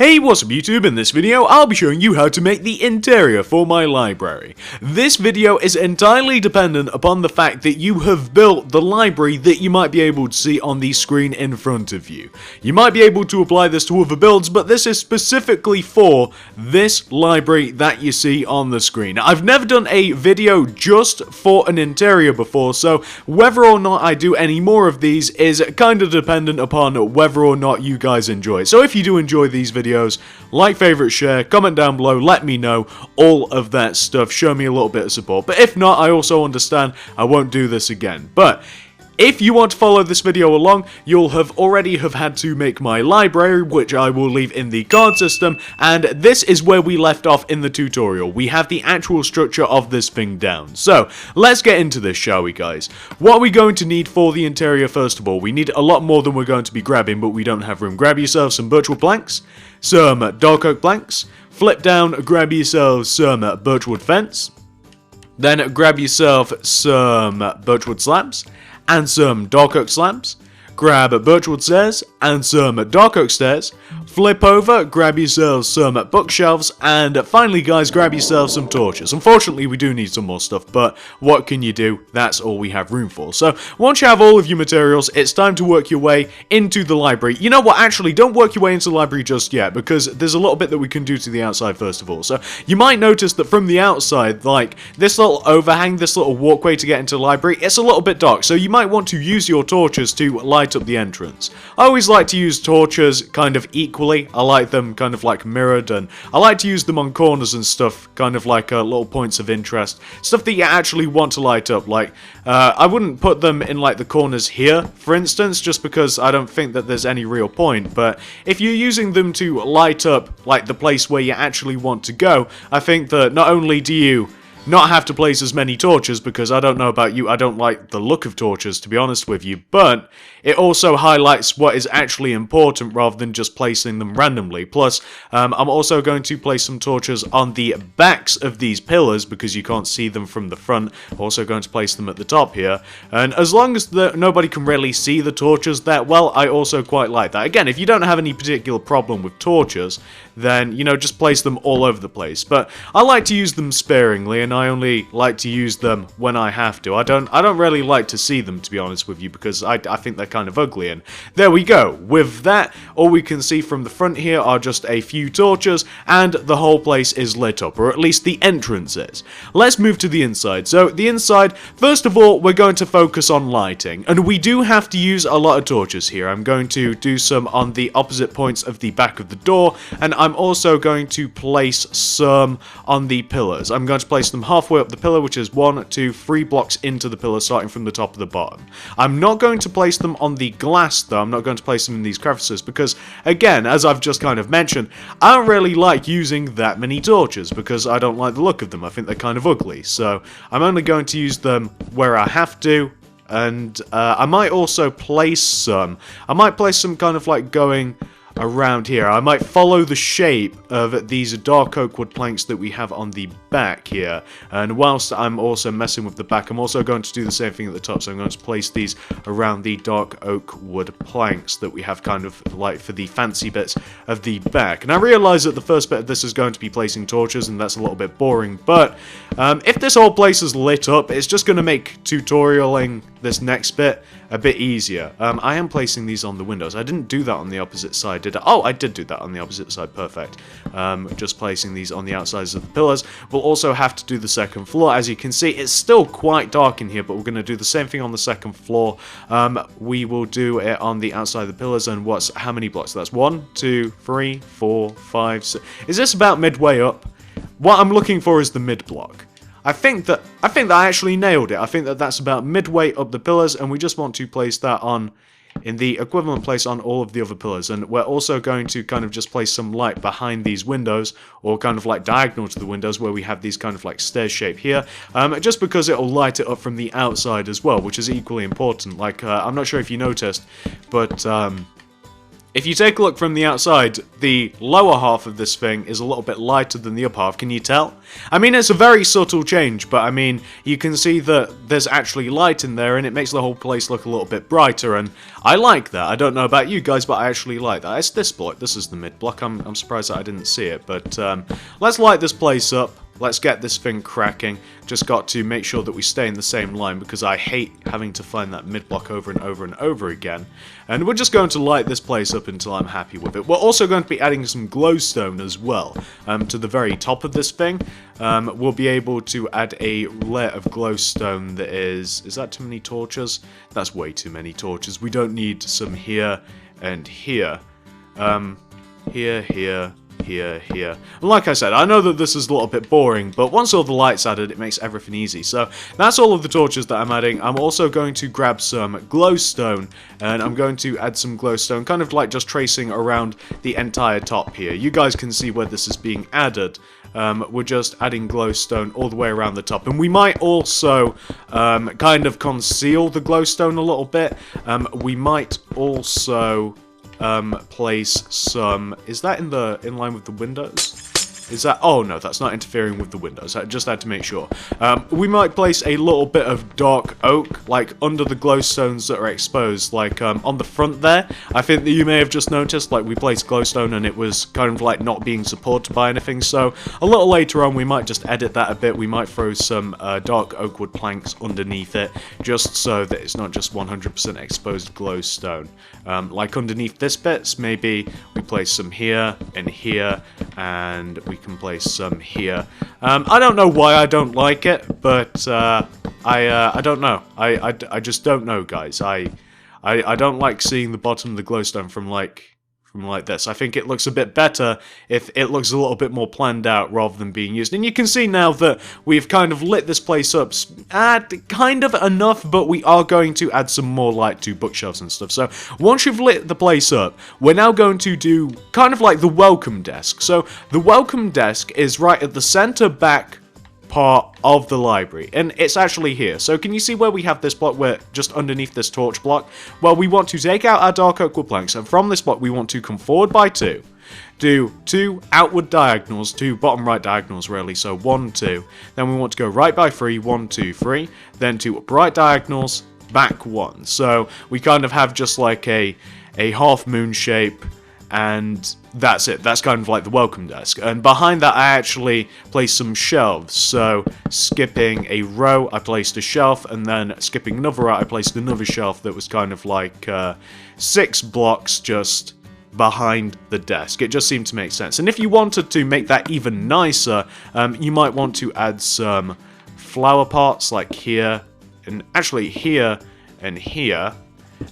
Hey, what's up YouTube? In this video, I'll be showing you how to make the interior for my library. This video is entirely dependent upon the fact that you have built the library that you might be able to see on the screen in front of you. You might be able to apply this to other builds, but this is specifically for this library that you see on the screen. I've never done a video just for an interior before, so whether or not I do any more of these is kind of dependent upon whether or not you guys enjoy it. So if you do enjoy these videos, like, favorite, share, comment down below, let me know, all of that stuff, show me a little bit of support. But if not, I also understand, I won't do this again. But if you want to follow this video along, you'll already have had to make my library, which I will leave in the card system, and this is where we left off in the tutorial. We have the actual structure of this thing down. So, let's get into this, shall we, guys? What are we going to need for the interior, first of all? We need a lot more than we're going to be grabbing, but we don't have room. Grab yourself some birchwood planks, some dark oak planks, flip down, grab yourself some birchwood fence, then grab yourself some birchwood slabs, and some dark oak slabs, grab birchwood stairs and some dark oak stairs, flip over, grab yourselves some bookshelves, and finally, guys, grab yourselves some torches. Unfortunately, we do need some more stuff, but what can you do? That's all we have room for. So once you have all of your materials, it's time to work your way into the library. You know what, actually, don't work your way into the library just yet, because there's a little bit that we can do to the outside first of all. So you might notice that from the outside, like this little overhang, this little walkway to get into the library, it's a little bit dark, so you might want to use your torches to light up the entrance. I always like to use torches kind of equally. I like them kind of like mirrored, and I like to use them on corners and stuff, kind of like little points of interest, stuff that you actually want to light up. Like I wouldn't put them in like the corners here, for instance, just because I don't think that there's any real point. But if you're using them to light up like the place where you actually want to go, I think that not only do you not have to place as many torches, because I don't know about you, I don't like the look of torches, to be honest with you, but it also highlights what is actually important rather than just placing them randomly. Plus, I'm also going to place some torches on the backs of these pillars, because you can't see them from the front. Also going to place them at the top here, and as long as nobody can really see the torches that well, I also quite like that. Again, if you don't have any particular problem with torches, then, you know, just place them all over the place. But I like to use them sparingly, and I only like to use them when I have to. I don't really like to see them, to be honest with you, because I think they're kind of ugly. And there we go. With that, all we can see from the front here are just a few torches, and the whole place is lit up, or at least the entrance is. Let's move to the inside. So the inside, first of all, we're going to focus on lighting, and we do have to use a lot of torches here. I'm going to do some on the opposite points of the back of the door, and I'm also going to place some on the pillars. I'm going to place them halfway up the pillar, which is 1, 2, 3 blocks into the pillar, starting from the top of the bottom. I'm not going to place them on the glass, though. I'm not going to place them in these crevices, because, again, as I've just kind of mentioned, I don't really like using that many torches, because I don't like the look of them. I think they're kind of ugly, so I'm only going to use them where I have to. And I might also place some. I might place some kind of like going around here. I might follow the shape of these dark oak wood planks that we have on the back here, and whilst I'm also messing with the back, I'm also going to do the same thing at the top. So I'm going to place these around the dark oak wood planks that we have kind of like for the fancy bits of the back. And I realise that the first bit of this is going to be placing torches, and that's a little bit boring, but if this whole place is lit up, it's just going to make tutorialing this next bit a bit easier. I am placing these on the windows. I didn't do that on the opposite side, did I? Oh, I did do that on the opposite side. Perfect. Just placing these on the outsides of the pillars. We'll also have to do the second floor. As you can see, it's still quite dark in here, but we're going to do the same thing on the second floor. We will do it on the outside of the pillars, and how many blocks? That's 1, 2, 3, 4, 5, 6. Is this about midway up? What I'm looking for is the mid block. I think that I actually nailed it. I think that that's about midway up the pillars, and we just want to place that on in the equivalent place on all of the other pillars. And we're also going to kind of just place some light behind these windows, or kind of like diagonal to the windows, where we have these kind of like stairs shape here, just because it'll light it up from the outside as well, which is equally important. Like I'm not sure if you noticed, but If you take a look from the outside, the lower half of this thing is a little bit lighter than the upper half, can you tell? I mean, it's a very subtle change, but I mean, you can see that there's actually light in there, and it makes the whole place look a little bit brighter, and I like that. I don't know about you guys, but I actually like that. It's this block, this is the mid block, I'm surprised that I didn't see it, but let's light this place up. Let's get this thing cracking. Just got to make sure that we stay in the same line because I hate having to find that mid block over and over and over again. And we're just going to light this place up until I'm happy with it. We're also going to be adding some glowstone as well to the very top of this thing. We'll be able to add a layer of glowstone that is that too many torches? That's way too many torches. We don't need some here and here. Here. And like I said, I know that this is a little bit boring, but once all the light's added, it makes everything easy. So that's all of the torches that I'm adding. I'm also going to grab some glowstone, and I'm going to add some glowstone, kind of like just tracing around the entire top here. You guys can see where this is being added. We're just adding glowstone all the way around the top, and we might also kind of conceal the glowstone a little bit. We might also place some. Is that in line with the windows? Is that? Oh no, that's not interfering with the windows. I just had to make sure. We might place a little bit of dark oak, like under the glowstones that are exposed, like on the front there. I think that you may have just noticed, like we placed glowstone and it was kind of like not being supported by anything. So a little later on, we might just edit that a bit. We might throw some dark oak wood planks underneath it, just so that it's not just 100% exposed glowstone. Like underneath this bit, maybe we place some here and here, and we can place some here. I don't know why I don't like it, but I don't know. I just don't know, guys. I don't like seeing the bottom of the glowstone from like this. I think it looks a bit better if it looks a little bit more planned out rather than being used. And you can see now that we've kind of lit this place up kind of enough, but we are going to add some more light to bookshelves and stuff. So once you've lit the place up, we're now going to do kind of like the welcome desk. So the welcome desk is right at the center back part of the library, and it's actually here. So can you see where we have this block? We're just underneath this torch block. Well, we want to take out our dark oak wood planks, and from this block we want to come forward by 2, do 2 outward diagonals, 2 bottom right diagonals really, so 1, 2, then we want to go right by 3, 1, 2, 3, then 2 upright diagonals, back 1. So we kind of have just like a half moon shape, and that's it. That's kind of like the welcome desk. And behind that, I actually placed some shelves. So skipping a row, I placed a shelf, and then skipping another row, I placed another shelf that was kind of like 6 blocks just behind the desk. It just seemed to make sense. And if you wanted to make that even nicer, you might want to add some flower pots like here, and actually here and here.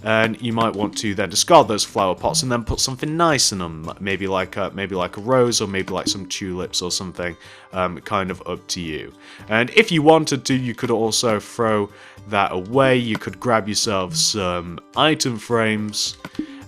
And you might want to then discard those flower pots and then put something nice in them, maybe like a rose, or maybe like some tulips or something, kind of up to you. And if you wanted to, you could also throw that away. You could grab yourself some item frames,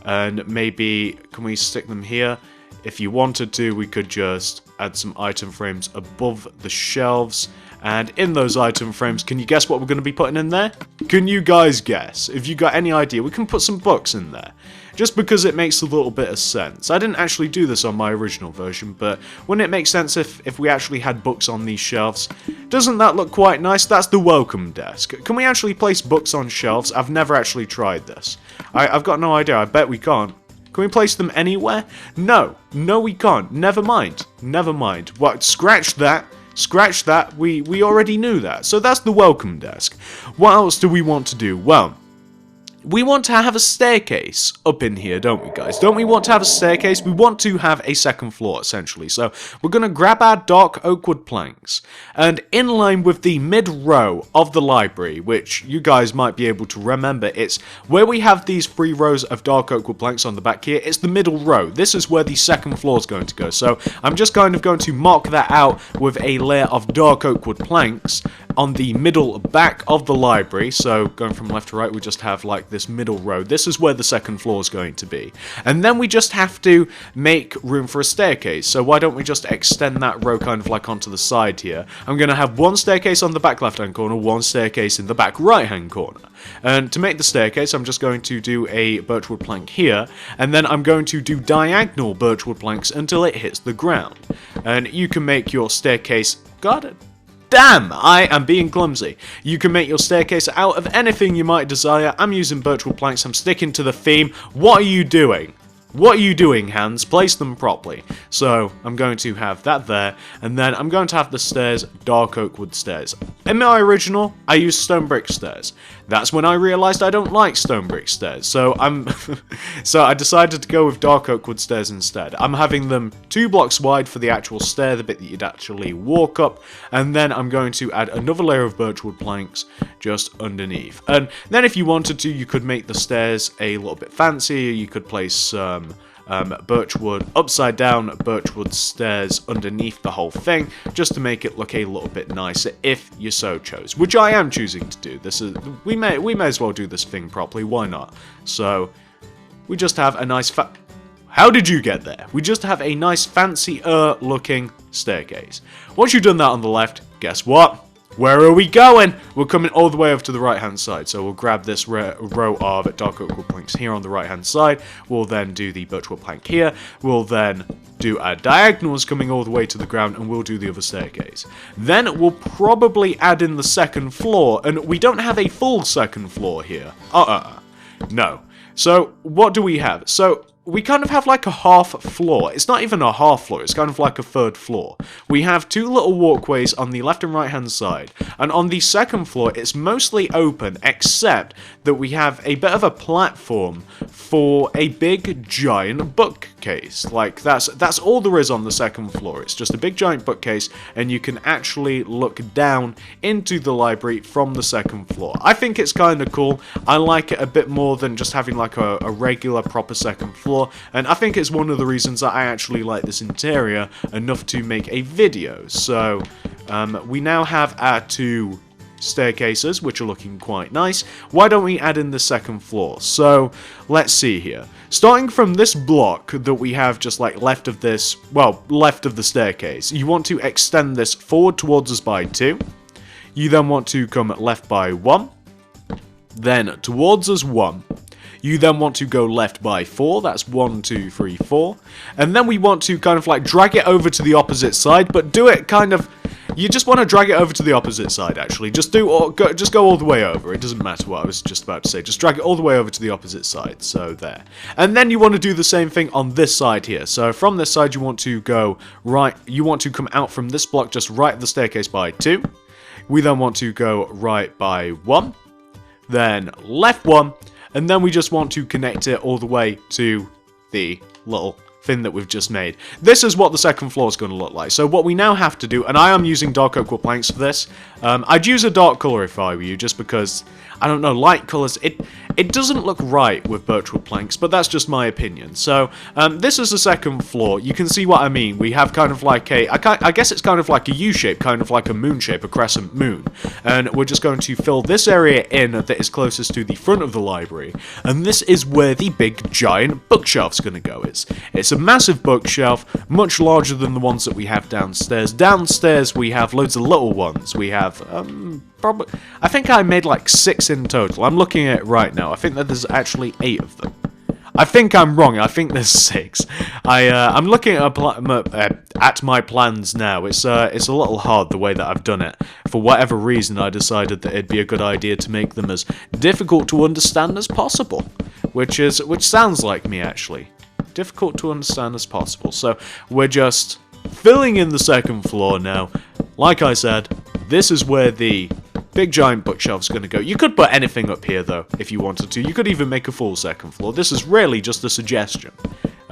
and maybe, can we stick them here? If you wanted to, we could just add some item frames above the shelves. And in those item frames, can you guess what we're going to be putting in there? Can you guys guess? If you got any idea, we can put some books in there. Just because it makes a little bit of sense. I didn't actually do this on my original version, but wouldn't it make sense if we actually had books on these shelves? Doesn't that look quite nice? That's the welcome desk. Can we actually place books on shelves? I've never actually tried this. I've got no idea. I bet we can't. Can we place them anywhere? No. No, we can't. Never mind. Never mind. What? Scratch that. Scratch that, we already knew that. So that's the welcome desk. What else do we want to do? Well, we want to have a staircase up in here, don't we, guys? Don't we want to have a staircase? We want to have a second floor, essentially. So we're going to grab our dark oak wood planks, and in line with the mid-row of the library, which you guys might be able to remember, it's where we have these 3 rows of dark oak wood planks on the back here. It's the middle row. This is where the second floor is going to go. So I'm just kind of going to mark that out with a layer of dark oak wood planks, on the middle back of the library, so going from left to right, we just have like this middle row. This is where the second floor is going to be. And then we just have to make room for a staircase. So why don't we just extend that row kind of like onto the side here. I'm going to have one staircase on the back left-hand corner, one staircase in the back right-hand corner. And to make the staircase, I'm just going to do a birchwood plank here, and then I'm going to do diagonal birchwood planks until it hits the ground. And you can make your staircase... Got it. Damn, I am being clumsy. You can make your staircase out of anything you might desire. I'm using birchwood planks, I'm sticking to the theme. What are you doing? What are you doing, hands? Place them properly. So, I'm going to have that there, and then I'm going to have the stairs, dark oak wood stairs. In my original, I used stone brick stairs. That's when I realised I don't like stone brick stairs, so so I decided to go with dark oak wood stairs instead. I'm having them 2 blocks wide for the actual stair, the bit that you'd actually walk up, and then I'm going to add another layer of birchwood planks just underneath. And then if you wanted to, you could make the stairs a little bit fancier. You could place birchwood upside down, birchwood stairs underneath the whole thing, just to make it look a little bit nicer if you so chose, which I am choosing to do. This is we may as well do this thing properly, why not? So we just have a nice how did you get there? We just have a nice fancier looking staircase. Once you've done that on the left, guess what? Where are we going? We're coming all the way over to the right-hand side. So we'll grab this row of dark oak wood planks here on the right-hand side. We'll then do the birchwood plank here. We'll then do our diagonals coming all the way to the ground, and we'll do the other staircase. Then we'll probably add in the second floor, and we don't have a full second floor here. No. So what do we have? So we kind of have like a half floor. It's not even a half floor, it's kind of like a third floor. We have 2 little walkways on the left and right hand side, and on the second floor it's mostly open, except that we have a bit of a platform for a big giant bookcase. Like that's all there is on the second floor. It's just a big giant bookcase, and you can actually look down into the library from the second floor. I think it's kind of cool. I like it a bit more than just having like a regular proper second floor. And I think it's one of the reasons that I actually like this interior enough to make a video. So we now have our 2 staircases, which are looking quite nice. Why don't we add in the second floor? So let's see here. Starting from this block that we have just like left of this, well, left of the staircase, you want to extend this forward towards us by 2. You then want to come left by 1. Then towards us 1. You then want to go left by 4, that's 1, 2, 3, 4. And then we want to kind of like drag it over to the opposite side, but do it kind of... You just want to drag it over to the opposite side, actually. Just go all the way over. It doesn't matter what I was just about to say. Just drag it all the way over to the opposite side. So there. And then you want to do the same thing on this side here. So from this side, you want to go right... You want to come out from this block just right at the staircase by 2. We then want to go right by 1. Then left 1. And then we just want to connect it all the way to the little thing that we've just made. This is what the second floor is going to look like. So what we now have to do, and I am using dark oak wood planks for this. I'd use a dark colour if I were you, just because, I don't know, light colours, it doesn't look right with birchwood planks, but that's just my opinion. So this is the second floor. You can see what I mean. We have kind of like I guess it's kind of like a U shape, kind of like a moon shape, a crescent moon. And we're just going to fill this area in that is closest to the front of the library. And this is where the big giant bookshelf's going to go. It's a massive bookshelf, much larger than the ones that we have downstairs. Downstairs we have loads of little ones. We have probably, I think I made like 6 in total. I'm looking at it right now. I think that there's actually 8 of them. I think I'm wrong. I think there's 6. I'm looking at my plans now. It's a little hard the way that I've done it. For whatever reason, I decided that it'd be a good idea to make them as difficult to understand as possible, which sounds like me actually. Difficult to understand as possible. So we're just filling in the second floor now. Like I said, this is where the big giant bookshelf's going to go. You could put anything up here though if you wanted to. You could even make a full second floor. This is really just a suggestion.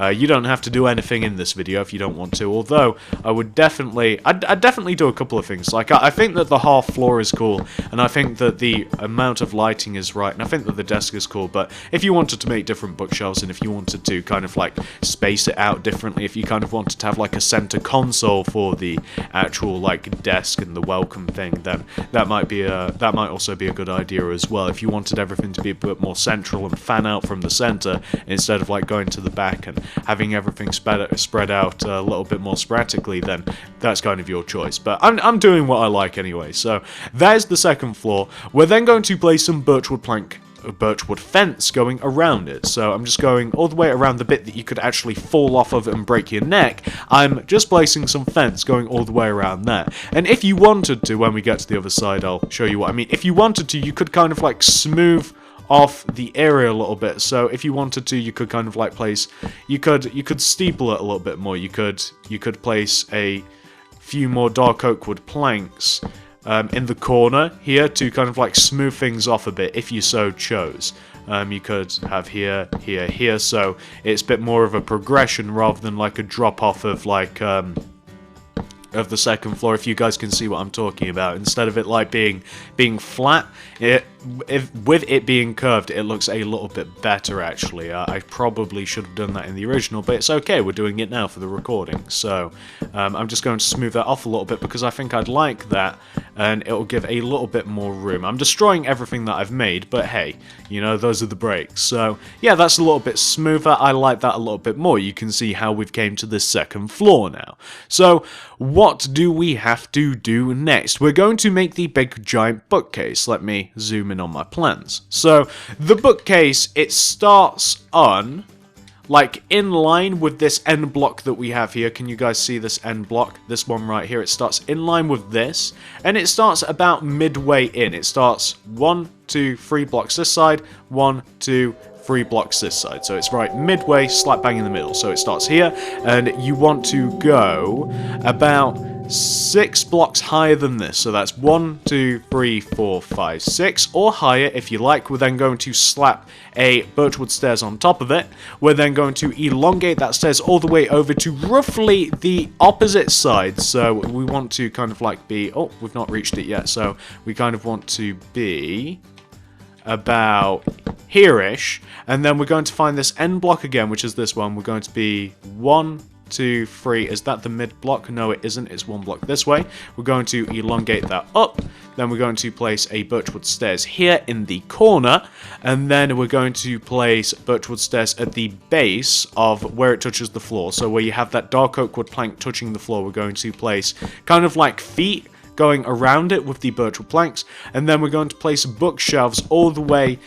You don't have to do anything in this video if you don't want to, although I'd definitely do a couple of things. Like, I think that the half floor is cool, and I think that the amount of lighting is right, and I think that the desk is cool, but if you wanted to make different bookshelves, and if you wanted to kind of like space it out differently, if you kind of wanted to have like a center console for the actual like desk and the welcome thing, then that might also be a good idea as well. If you wanted everything to be a bit more central and fan out from the center instead of like going to the back and having everything spread out a little bit more sporadically, then that's kind of your choice. But I'm doing what I like anyway. So there's the second floor. We're then going to place some birchwood fence going around it. So I'm just going all the way around the bit that you could actually fall off of and break your neck. I'm just placing some fence going all the way around there. And if you wanted to, when we get to the other side, I'll show you what I mean. If you wanted to, you could kind of like smooth off the area a little bit. So if you wanted to, you could kind of like place, you could steeple it a little bit more. You could place a few more dark oak wood planks in the corner here to kind of like smooth things off a bit if you so chose. You could have here, here, here, so it's a bit more of a progression rather than like a drop off of like of the second floor, if you guys can see what I'm talking about. Instead of it like being flat, with it being curved, it looks a little bit better actually. I probably should have done that in the original, but it's okay, we're doing it now for the recording. So I'm just going to smooth that off a little bit because I think I'd like that, and it'll give a little bit more room. I'm destroying everything that I've made, but hey, you know, those are the breaks. So yeah, that's a little bit smoother. I like that a little bit more. You can see how we've came to this second floor now. So what do we have to do next? We're going to make the big giant bookcase. Let me zoom in on my plans. So the bookcase, it starts on like in line with this end block that we have here. Can you guys see this end block? This one right here. It starts in line with this, and it starts about midway in. It starts 1, 2, 3 blocks this side, 1, 2, 3 blocks this side. So it's right midway, slap bang in the middle. So it starts here, and you want to go about 6 blocks higher than this. So that's 1, 2, 3, 4, 5, 6, or higher if you like. We're then going to slap a birchwood stairs on top of it. We're then going to elongate that stairs all the way over to roughly the opposite side. So we want to kind of like be, oh, we've not reached it yet. So we kind of want to be about here-ish, and then we're going to find this end block again, which is this one. We're going to be 1, 2, 3. Is that the mid block? No, it isn't. It's 1 block this way. We're going to elongate that up. Then we're going to place a birchwood stairs here in the corner, and then we're going to place birchwood stairs at the base of where it touches the floor. So where you have that dark oak wood plank touching the floor, we're going to place kind of like feet going around it with the birchwood planks, and then we're going to place bookshelves all the way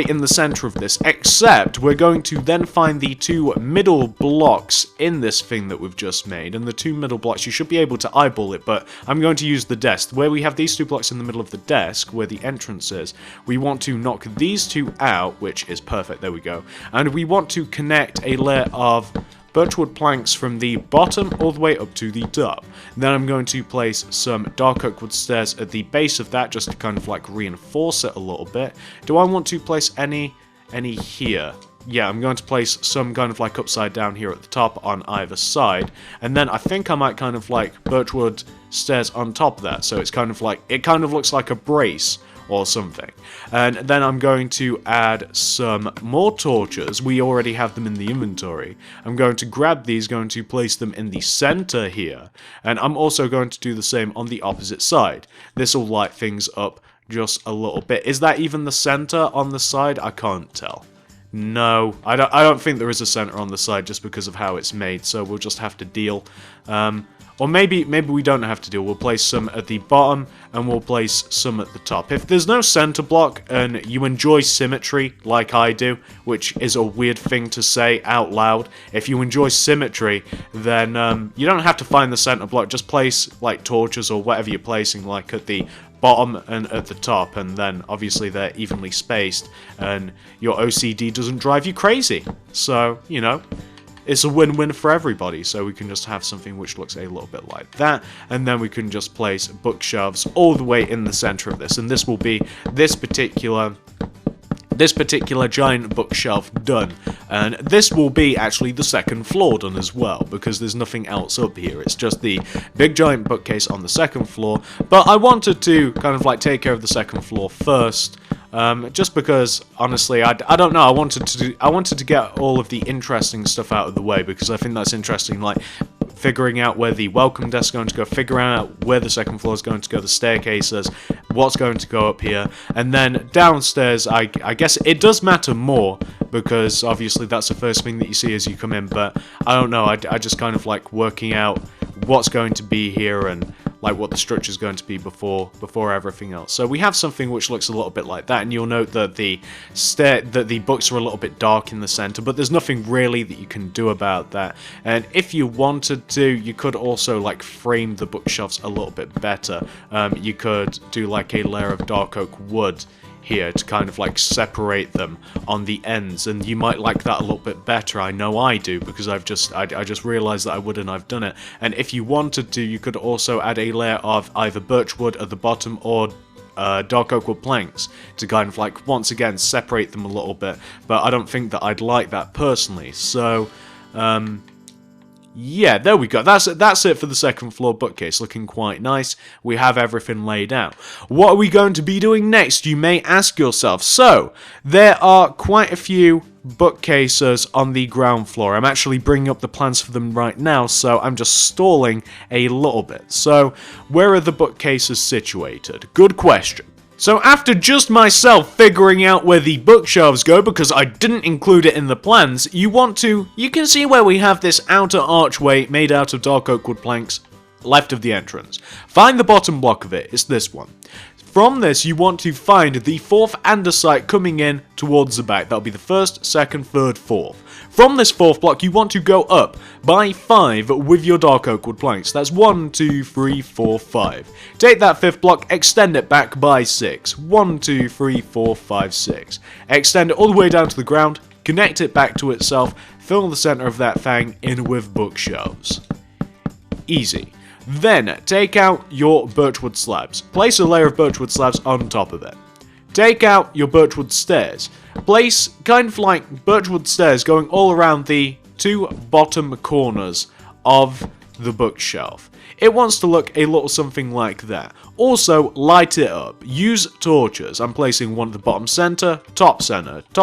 in the center of this, except we're going to then find the 2 middle blocks in this thing that we've just made. And the 2 middle blocks, you should be able to eyeball it, but I'm going to use the desk. Where we have these 2 blocks in the middle of the desk, where the entrance is, we want to knock these 2 out, which is perfect, there we go. And we want to connect a layer of birchwood planks from the bottom all the way up to the top. Then I'm going to place some dark oak wood stairs at the base of that, just to kind of like reinforce it a little bit. Do I want to place any here? Yeah, I'm going to place some kind of like upside down here at the top on either side, and then I think I might kind of like birchwood stairs on top of that, so it's kind of like, it kind of looks like a brace or something. And then I'm going to add some more torches. We already have them in the inventory. I'm going to grab these, going to place them in the center here, and I'm also going to do the same on the opposite side. This will light things up just a little bit. Is that even the center on the side? I can't tell. No, I don't think there is a center on the side just because of how it's made, so we'll just have to deal. Or maybe we don't have to deal. We'll place some at the bottom, and we'll place some at the top. If there's no center block, and you enjoy symmetry like I do, which is a weird thing to say out loud, if you enjoy symmetry, then you don't have to find the center block. Just place like torches or whatever you're placing, like at the bottom and at the top, and then obviously they're evenly spaced, and your OCD doesn't drive you crazy. So, you know, it's a win-win for everybody. So we can just have something which looks a little bit like that, and then we can just place bookshelves all the way in the center of this, and this will be this particular this particular giant bookshelf done, and this will be actually the second floor done as well, because there's nothing else up here. It's just the big giant bookcase on the second floor, but I wanted to kind of like take care of the second floor first, just because honestly I don't know, I wanted to get all of the interesting stuff out of the way, because I think that's interesting, like figuring out where the welcome desk is going to go, figuring out where the second floor is going to go, the staircases, what's going to go up here, and then downstairs, I guess it does matter more, because obviously that's the first thing that you see as you come in, but I don't know, I just kind of like working out what's going to be here and like what the structure is going to be before everything else. So we have something which looks a little bit like that, and you'll note that the books are a little bit dark in the center, but there's nothing really that you can do about that. And if you wanted to, you could also like frame the bookshelves a little bit better. You could do like a layer of dark oak wood here to kind of like separate them on the ends, and you might like that a little bit better. I know I do, because I just realized that I would, and I've done it. And if you wanted to, you could also add a layer of either birch wood at the bottom or dark oak wood planks to kind of like once again separate them a little bit, but I don't think that I'd like that personally. So yeah, there we go. That's it for the second floor bookcase, looking quite nice. We have everything laid out. What are we going to be doing next, you may ask yourself? So, there are quite a few bookcases on the ground floor. I'm actually bringing up the plans for them right now, so I'm just stalling a little bit. So, where are the bookcases situated? Good question. So after just myself figuring out where the bookshelves go, because I didn't include it in the plans, you can see where we have this outer archway made out of dark oak wood planks left of the entrance. Find the bottom block of it, it's this one. From this, you want to find the fourth andesite coming in towards the back. That'll be the first, second, third, fourth. From this fourth block, you want to go up by 5 with your dark oak wood planks. That's 1, 2, 3, 4, 5. Take that fifth block, extend it back by 6. 1, 2, 3, 4, 5, 6. Extend it all the way down to the ground, connect it back to itself, fill the center of that thing in with bookshelves. Easy. Then, take out your birchwood slabs. Place a layer of birchwood slabs on top of it. Take out your birchwood stairs. Place kind of like birchwood stairs going all around the 2 bottom corners of the bookshelf. It wants to look a little something like that. Also, light it up. Use torches. I'm placing one at the bottom center, top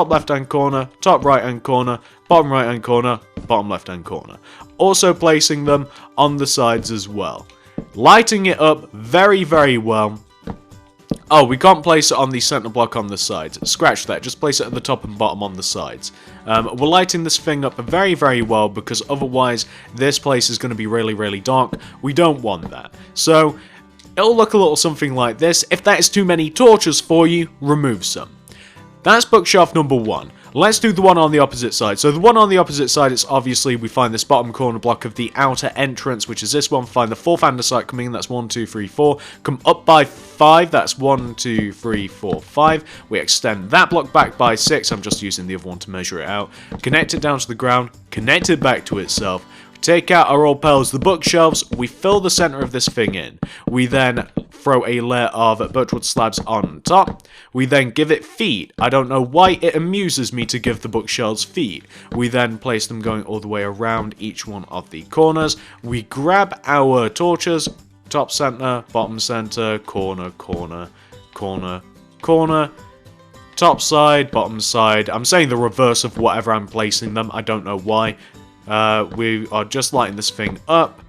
left hand corner, top right hand corner, bottom right hand corner, bottom left hand corner. Also placing them on the sides as well. Lighting it up very, very well. Oh, we can't place it on the center block on the sides. Scratch that, just place it at the top and bottom on the sides. We're lighting this thing up very, very well, because otherwise this place is going to be really, really dark. We don't want that. So, it'll look a little something like this. If that is too many torches for you, remove some. That's bookshelf number 1. Let's do the one on the opposite side. So the one on the opposite side, it's obviously, we find this bottom corner block of the outer entrance, which is this one. Find the fourth andesite coming in, that's 1, 2, 3, 4. Come up by 5, that's 1, 2, 3, 4, 5. We extend that block back by 6. I'm just using the other one to measure it out. Connect it down to the ground, connect it back to itself. Take out our old pals, the bookshelves, we fill the center of this thing in. We then throw a layer of birchwood slabs on top. We then give it feet. I don't know why it amuses me to give the bookshelves feet. We then place them going all the way around each one of the corners. We grab our torches, top center, bottom center, corner, corner, corner, corner, top side, bottom side. I'm saying the reverse of whatever I'm placing them. I don't know why. We are just lighting this thing up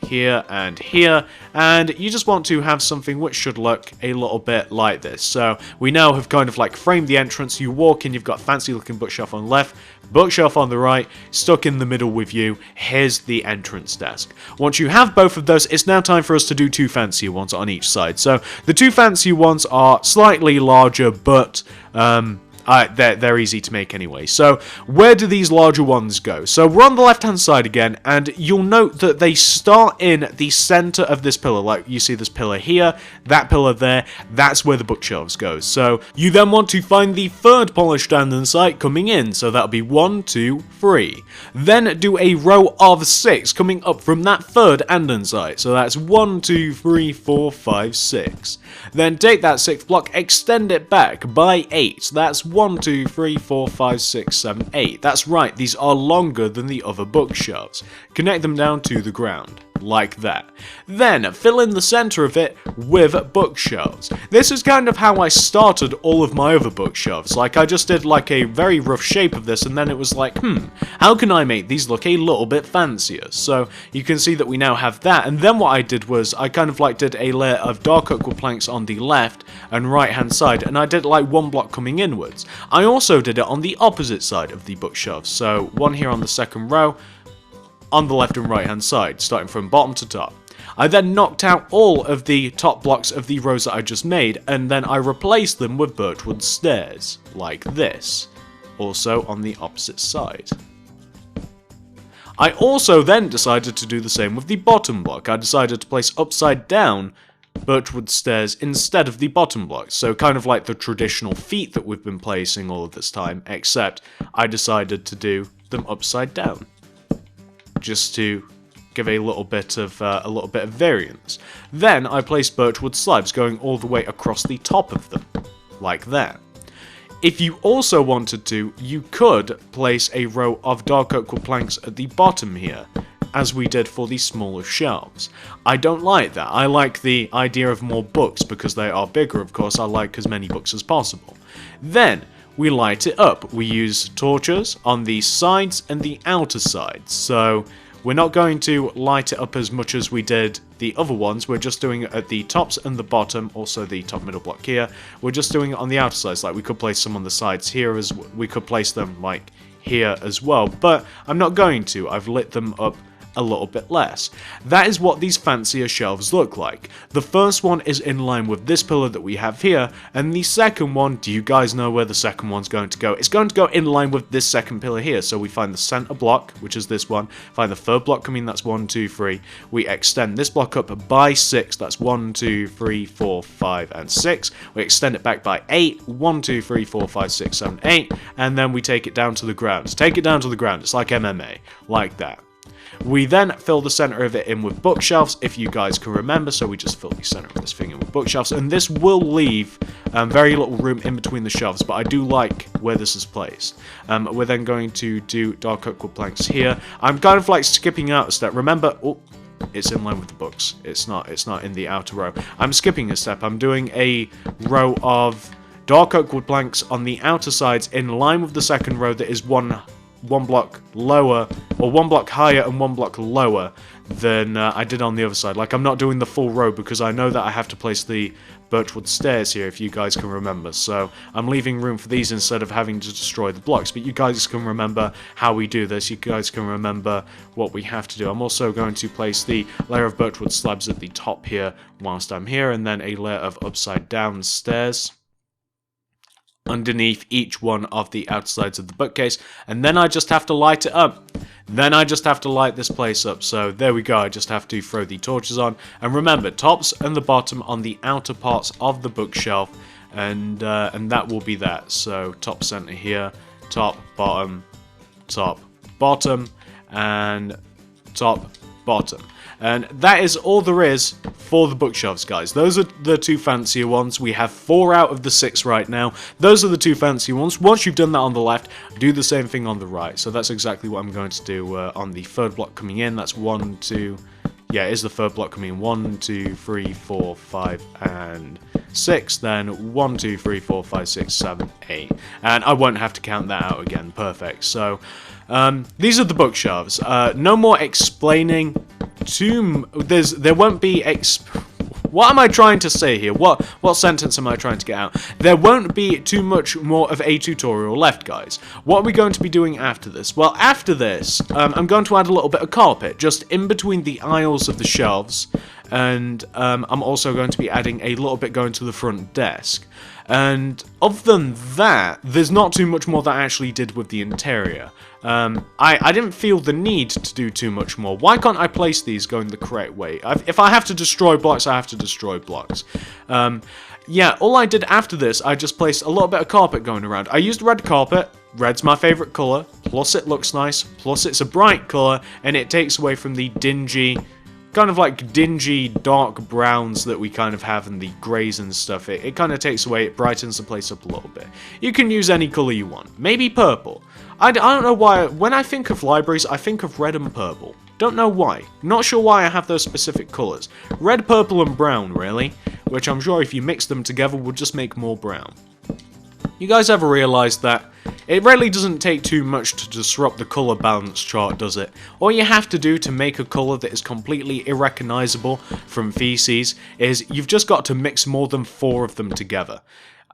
here, and you just want to have something which should look a little bit like this. So we now have kind of like framed the entrance. You walk in, you've got fancy looking bookshelf on the left, bookshelf on the right, stuck in the middle with you. Here's the entrance desk. Once you have both of those, it's now time for us to do 2 fancier ones on each side. So the 2 fancier ones are slightly larger, but they're easy to make anyway. So, where do these larger ones go? So, we're on the left-hand side again, and you'll note that they start in the center of this pillar. Like, you see this pillar here, that pillar there, that's where the bookshelves go. So, you then want to find the third polished andesite coming in. So, that'll be 1, 2, 3. Then, do a row of 6 coming up from that third andesite. So, that's 1, 2, 3, 4, 5, 6. Then, take that 6th block, extend it back by 8. That's 1, 2, 3, 4, 5, 6, 7, 8. That's right, these are longer than the other bookshelves. Connect them down to the ground, like that. Then fill in the center of it with bookshelves. This is kind of how I started all of my other bookshelves. Like, I just did like a very rough shape of this, and then it was like, how can I make these look a little bit fancier? So you can see that we now have that, and then what I did was I kind of like did a layer of dark oak wood planks on the left and right hand side, and I did like one block coming inwards. I also did it on the opposite side of the bookshelves, so one here on the second row, on the left and right hand side, starting from bottom to top. I then knocked out all of the top blocks of the rows that I just made, and then I replaced them with birchwood stairs, like this, also on the opposite side. I also then decided to do the same with the bottom block. I decided to place upside down birchwood stairs instead of the bottom blocks, so kind of like the traditional feet that we've been placing all of this time, except I decided to do them upside down, just to give a little bit of variance. Then I placed birchwood slabs going all the way across the top of them, like that. If you also wanted to, you could place a row of dark oak wood planks at the bottom here, as we did for the smaller shelves. I don't like that. I like the idea of more books because they are bigger, of course. I like as many books as possible. Then we light it up. We use torches on the sides and the outer sides. So we're not going to light it up as much as we did the other ones. We're just doing it at the tops and the bottom, also the top middle block here. We're just doing it on the outer sides. Like, we could place some on the sides here, as we could place them like here as well, but I'm not going to. I've lit them up a little bit less. That is what these fancier shelves look like. The first one is in line with this pillar that we have here, and the second one, do you guys know where the second one's going to go? It's going to go in line with this second pillar here. So we find the center block, which is this one, find the third block coming, that's 1, 2, 3. We extend this block up by 6, that's 1, 2, 3, 4, 5, and 6. We extend it back by 8, 1, 2, 3, 4, 5, 6, 7, 8, and then we take it down to the ground. Take it down to the ground, it's like MMA, like that. We then fill the center of it in with bookshelves, if you guys can remember, so we just fill the center of this thing in with bookshelves, and this will leave very little room in between the shelves, but I do like where this is placed. We're then going to do dark oak wood planks here. I'm kind of like skipping out a step. Remember, oh, it's in line with the books. It's not in the outer row. I'm skipping a step. I'm doing a row of dark oak wood planks on the outer sides in line with the second row that is one block lower, or 1 block higher and 1 block lower than I did on the other side. Like, I'm not doing the full row because I know that I have to place the birchwood stairs here, if you guys can remember. So I'm leaving room for these instead of having to destroy the blocks. But you guys can remember how we do this. You guys can remember what we have to do. I'm also going to place the layer of birchwood slabs at the top here whilst I'm here, and then a layer of upside down stairs underneath each one of the outsides of the bookcase, and then I just have to light it up. Then I just have to light this place up. So there we go. I just have to throw the torches on, and remember, tops and the bottom on the outer parts of the bookshelf, and that will be that. So top center here, top, bottom, and top, bottom. And that is all there is for the bookshelves, guys. Those are the 2 fancier ones. We have 4 out of the 6 right now. Those are the 2 fancy ones. Once you've done that on the left, do the same thing on the right. So that's exactly what I'm going to do on the third block coming in. That's 1, 2... Yeah, it is the third block coming in. 1, 2, 3, 4, 5, and 6. Then 1, 2, 3, 4, 5, 6, 7, 8. And I won't have to count that out again. Perfect. So these are the bookshelves. No more explaining. There won't be what am I trying to say here? What sentence am I trying to get out? There won't be too much more of a tutorial left, guys. What are we going to be doing after this? Well, after this, I'm going to add a little bit of carpet just in between the aisles of the shelves, and I'm also going to be adding a little bit going to the front desk. And other than that, there's not too much more that I actually did with the interior. I didn't feel the need to do too much more. Why can't I place these going the correct way? If I have to destroy blocks, I have to destroy blocks. Yeah, all I did after this, I just placed a little bit of carpet going around. I used red carpet. Red's my favourite colour, plus it looks nice, plus it's a bright colour, and it takes away from the dingy kind of like dingy, dark browns that we kind of have in the greys and stuff. It kind of takes away, it brightens the place up a little bit. You can use any colour you want. Maybe purple. I don't know why, when I think of libraries, I think of red and purple. Don't know why. Not sure why I have those specific colours. Red, purple and brown, really. Which I'm sure if you mix them together would just make more brown. You guys ever realised that it really doesn't take too much to disrupt the colour balance chart, does it? All you have to do to make a colour that is completely irrecognisable from feces is you've just got to mix more than 4 of them together.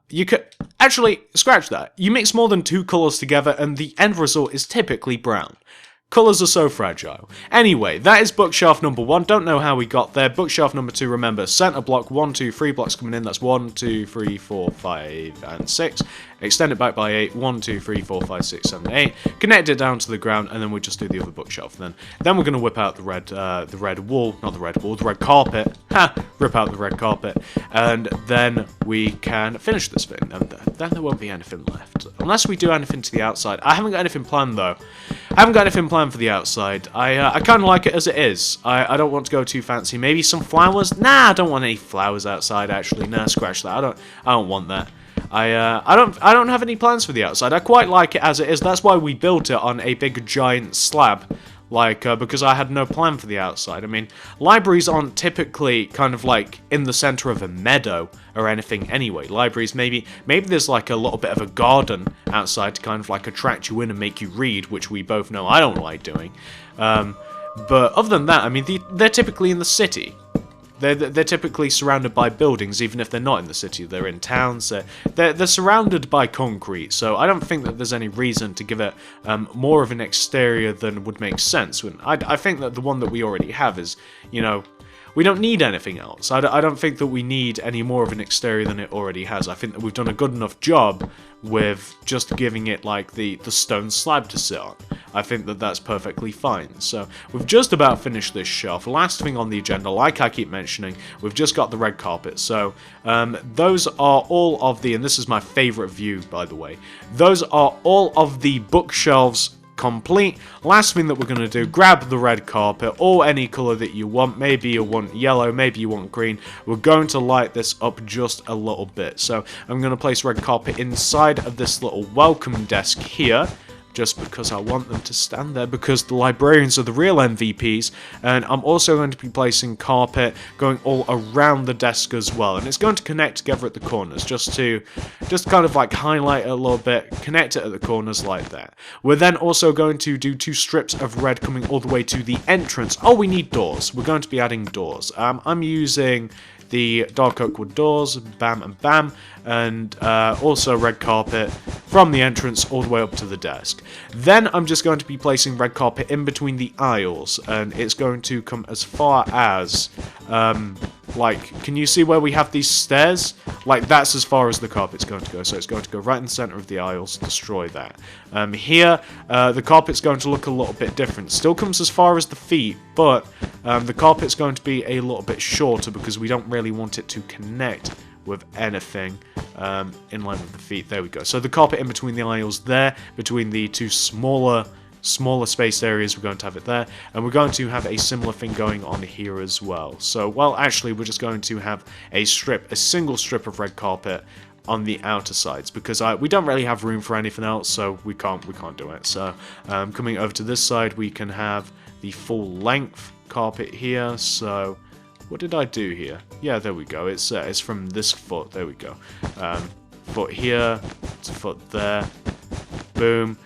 You could actually scratch that. You mix more than 2 colours together and the end result is typically brown. Colours are so fragile. Anyway, that is bookshelf number 1. Don't know how we got there. Bookshelf number 2, remember, centre block, 1, 2, 3 blocks coming in. That's 1, 2, 3, 4, 5, and 6. Extend it back by 8. 1, 2, 3, 4, 5, 6, 7, 8. Connect it down to the ground, and then we'll just do the other bookshelf. Then we're going to whip out the red wall, not the red wall, the red carpet. Ha! Rip out the red carpet, and then we can finish this thing. And then there won't be anything left, unless we do anything to the outside. I haven't got anything planned though. I haven't got anything planned for the outside. I kind of like it as it is. I don't want to go too fancy. Maybe some flowers? Nah, I don't want any flowers outside. Actually, nah, scratch that. I don't want that. I don't have any plans for the outside. I quite like it as it is. That's why we built it on a big giant slab. Because I had no plan for the outside. I mean, libraries aren't typically kind of like in the center of a meadow or anything anyway. Libraries, maybe there's like a little bit of a garden outside to kind of like attract you in and make you read, which we both know I don't like doing. But other than that, I mean, they're typically in the city. They're typically surrounded by buildings, even if they're not in the city. They're in towns. They're surrounded by concrete, so I don't think that there's any reason to give it more of an exterior than would make sense. I think that the one that we already have is, you know, we don't need anything else. I don't think that we need any more of an exterior than it already has. I think that we've done a good enough job with just giving it like the stone slab to sit on. I think that that's perfectly fine. So we've just about finished this shelf. Last thing on the agenda, like I keep mentioning, we've just got the red carpet. So those are all of the, and this is my favourite view by the way, those are all of the bookshelves complete. Last thing that we're going to do, grab the red carpet or any colour that you want. Maybe you want yellow, maybe you want green. We're going to light this up just a little bit. So I'm going to place red carpet inside of this little welcome desk here, just because I want them to stand there, because the librarians are the real MVPs. And I'm also going to be placing carpet going all around the desk as well, and it's going to connect together at the corners, just kind of like highlight it a little bit, connect it at the corners like that. We're then also going to do 2 strips of red coming all the way to the entrance. Oh, we need doors. We're going to be adding doors. I'm using the dark oak wood doors, bam and bam, and also red carpet from the entrance all the way up to the desk. Then I'm just going to be placing red carpet in between the aisles, and it's going to come as far as, like, can you see where we have these stairs? Like, that's as far as the carpet's going to go, so it's going to go right in the center of the aisles, destroy that. Here, the carpet's going to look a little bit different. Still comes as far as the feet, but the carpet's going to be a little bit shorter because we don't really want it to connect with anything in line with the feet. There we go. So the carpet in between the aisles there, between the 2 smaller spaced areas, we're going to have it there, and we're going to have a similar thing going on here as well. So, well, actually, we're just going to have a single strip of red carpet on the outer sides, because we don't really have room for anything else, so we can't do it. So, coming over to this side, we can have the full length carpet here. So, what did I do here? Yeah, there we go. It's from this foot. There we go. Foot here to foot there. Boom.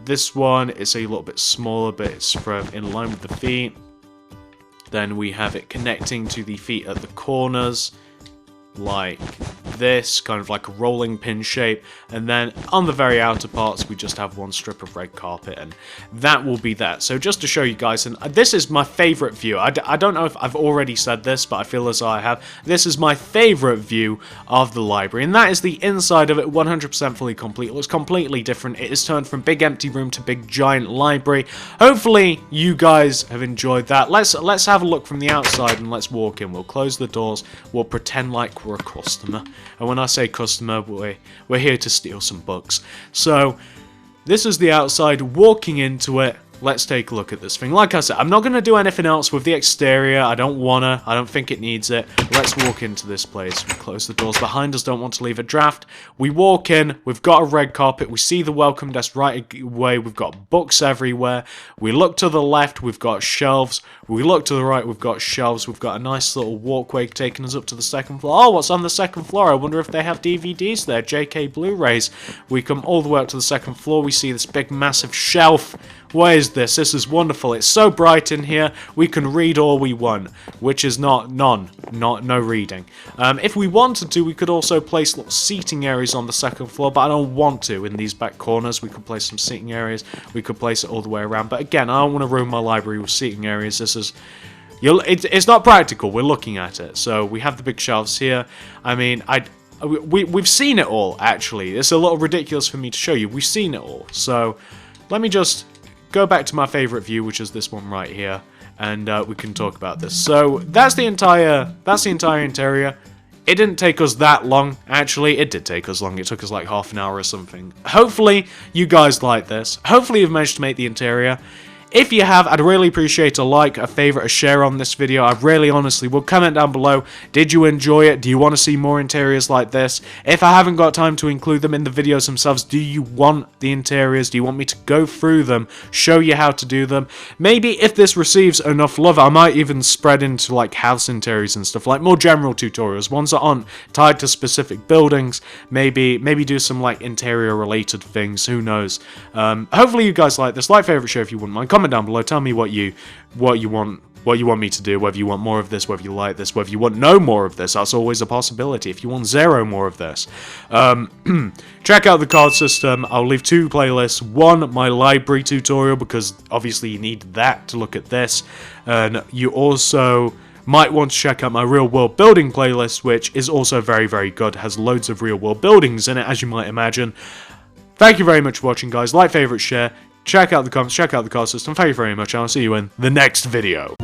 This one is a little bit smaller, but it's from in line with the feet. Then we have it connecting to the feet at the corners, like this, kind of like a rolling pin shape, and then on the very outer parts we just have 1 strip of red carpet, and that will be that. So just to show you guys, and this is my favorite view. I don't know if I've already said this, but I feel as though I have. This is my favorite view of the library, and that is the inside of it, 100% fully complete. It looks completely different. It is turned from big empty room to big giant library. Hopefully you guys have enjoyed that. Let's have a look from the outside and let's walk in. We'll close the doors. We'll pretend like we're a customer. And when I say customer, we're here to steal some books. So, this is the outside. Walking into it, let's take a look at this thing. Like I said, I'm not going to do anything else with the exterior. I don't wanna. I don't think it needs it. Let's walk into this place. We close the doors behind us. Don't want to leave a draft. We walk in. We've got a red carpet. We see the welcome desk right away. We've got books everywhere. We look to the left. We've got shelves. We look to the right. We've got shelves. We've got a nice little walkway taking us up to the second floor. Oh, what's on the second floor? I wonder if they have DVDs there. JK Blu-rays. We come all the way up to the second floor. We see this big, massive shelf. What is this? This is wonderful. It's so bright in here. We can read all we want, which is no reading. If we wanted to, we could also place little seating areas on the second floor, but I don't want to. In these back corners, we could place some seating areas. We could place it all the way around. But again, I don't want to ruin my library with seating areas. This is... It's not practical. We're looking at it. So we have the big shelves here. I mean, we've seen it all, actually. It's a little ridiculous for me to show you. We've seen it all. So let me just go back to my favorite view, which is this one right here, and we can talk about this. So that's the entire interior. It didn't take us that long, actually. It did take us long. It took us like half an hour or something. Hopefully you guys like this. Hopefully you've managed to make the interior. If you have, I'd really appreciate a like, a favorite, a share on this video. I really honestly would. Comment down below. Did you enjoy it? Do you want to see more interiors like this? If I haven't got time to include them in the videos themselves, do you want the interiors? Do you want me to go through them, show you how to do them? Maybe if this receives enough love, I might even spread into like house interiors and stuff, like more general tutorials, ones that aren't tied to specific buildings. Maybe do some like interior related things. Who knows? Hopefully you guys like this. Like, favorite, share if you wouldn't mind. Comment down below, tell me what you want me to do, whether you want more of this, whether you like this, whether you want no more of this. That's always a possibility. If you want zero more of this, check out the card system. I'll leave 2 playlists. One, my library tutorial, because obviously you need that to look at this, and you also might want to check out my real world building playlist, which is also very, very good. It has loads of real world buildings in it, as you might imagine. Thank you very much for watching, guys. Like, favorite, share. Check out the comments, check out the card system. Thank you very much, and I'll see you in the next video.